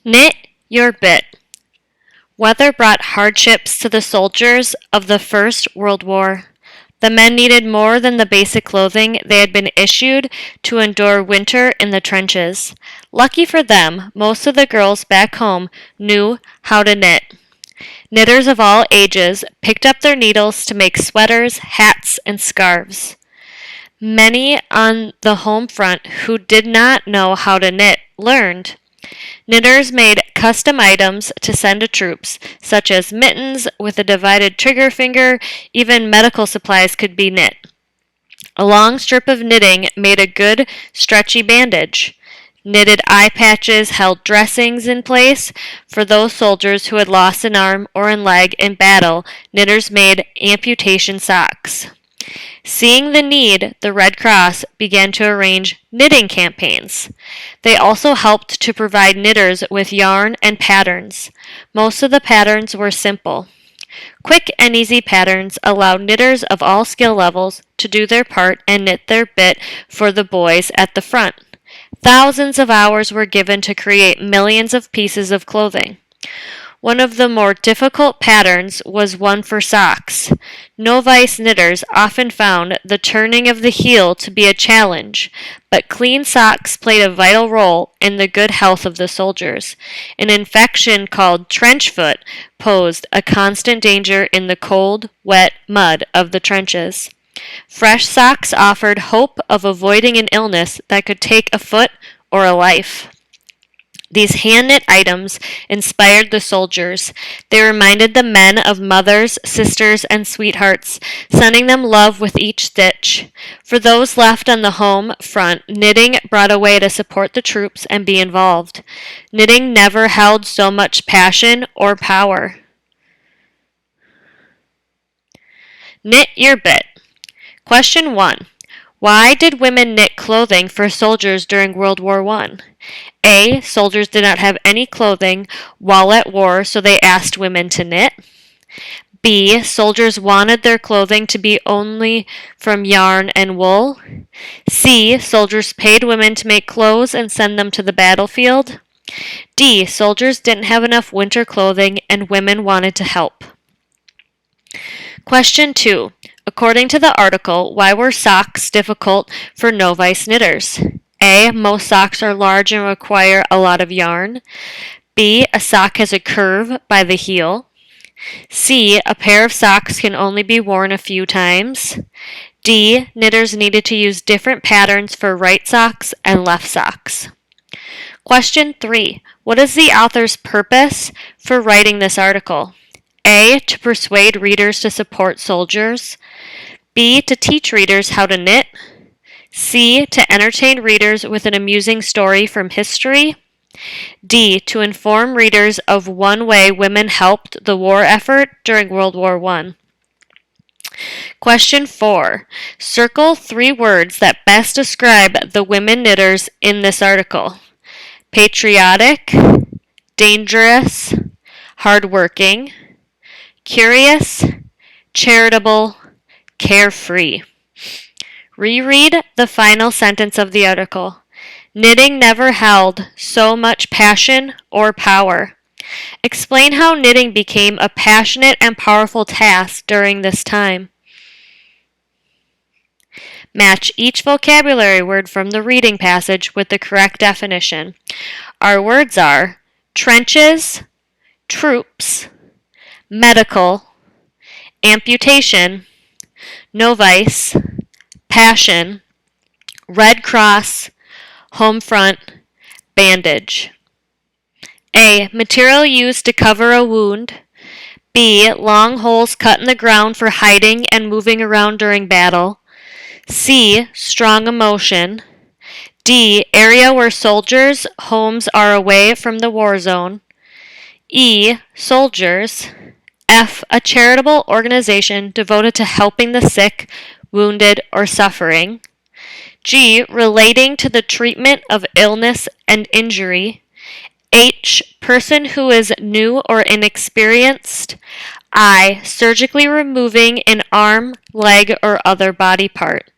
Knit your bit. Weather brought hardships to the soldiers of the First World War. The men needed more than the basic clothing they had been issued to endure winter in the trenches. Lucky for them, most of the girls back home knew how to knit. Knitters of all ages picked up their needles to make sweaters, hats, and scarves. Many on the home front who did not know how to knit learned. Knitters made custom items to send to troops, such as mittens with a divided trigger finger. Even medical supplies could be knit. A long strip of knitting made a good, stretchy bandage. Knitted eye patches held dressings in place. For those soldiers who had lost an arm or a leg in battle, knitters made amputation socks. Seeing the need, the Red Cross began to arrange knitting campaigns. They also helped to provide knitters with yarn and patterns. Most of the patterns were simple. Quick and easy patterns allowed knitters of all skill levels to do their part and knit their bit for the boys at the front. Thousands of hours were given to create millions of pieces of clothing. One of the more difficult patterns was one for socks. Novice knitters often found the turning of the heel to be a challenge, but clean socks played a vital role in the good health of the soldiers. An infection called trench foot posed a constant danger in the cold, wet mud of the trenches. Fresh socks offered hope of avoiding an illness that could take a foot or a life. These hand-knit items inspired the soldiers. They reminded the men of mothers, sisters, and sweethearts, sending them love with each stitch. For those left on the home front, knitting brought a way to support the troops and be involved. Knitting never held so much passion or power. Knit your bit. Question 1. Why did women knit clothing for soldiers during World War I? A. Soldiers did not have any clothing while at war, so they asked women to knit. B. Soldiers wanted their clothing to be only from yarn and wool. C. Soldiers paid women to make clothes and send them to the battlefield. D. Soldiers didn't have enough winter clothing and women wanted to help. Question 2. According to the article, why were socks difficult for novice knitters? A. Most socks are large and require a lot of yarn. B. A sock has a curve by the heel. C. A pair of socks can only be worn a few times. D. Knitters needed to use different patterns for right socks and left socks. Question 3. What is the author's purpose for writing this article? A. To persuade readers to support soldiers. B. To teach readers how to knit. C. To entertain readers with an amusing story from history. D. To inform readers of one way women helped the war effort during World War I. Question 4. Circle 3 words that best describe the women knitters in this article. Patriotic, dangerous, hardworking, curious, charitable, carefree. Reread the final sentence of the article. Knitting never held so much passion or power. Explain how knitting became a passionate and powerful task during this time. Match each vocabulary word from the reading passage with the correct definition. Our words are trenches, troops, medical, amputation, novice, passion, Red Cross, home front, bandage. A. Material used to cover a wound. B. Long holes cut in the ground for hiding and moving around during battle. C. Strong emotion. D. Area where soldiers' homes are away from the war zone. E. Soldiers. F. A charitable organization devoted to helping the sick, wounded, or suffering. G. Relating to the treatment of illness and injury. H. Person who is new or inexperienced. I. Surgically removing an arm, leg, or other body part.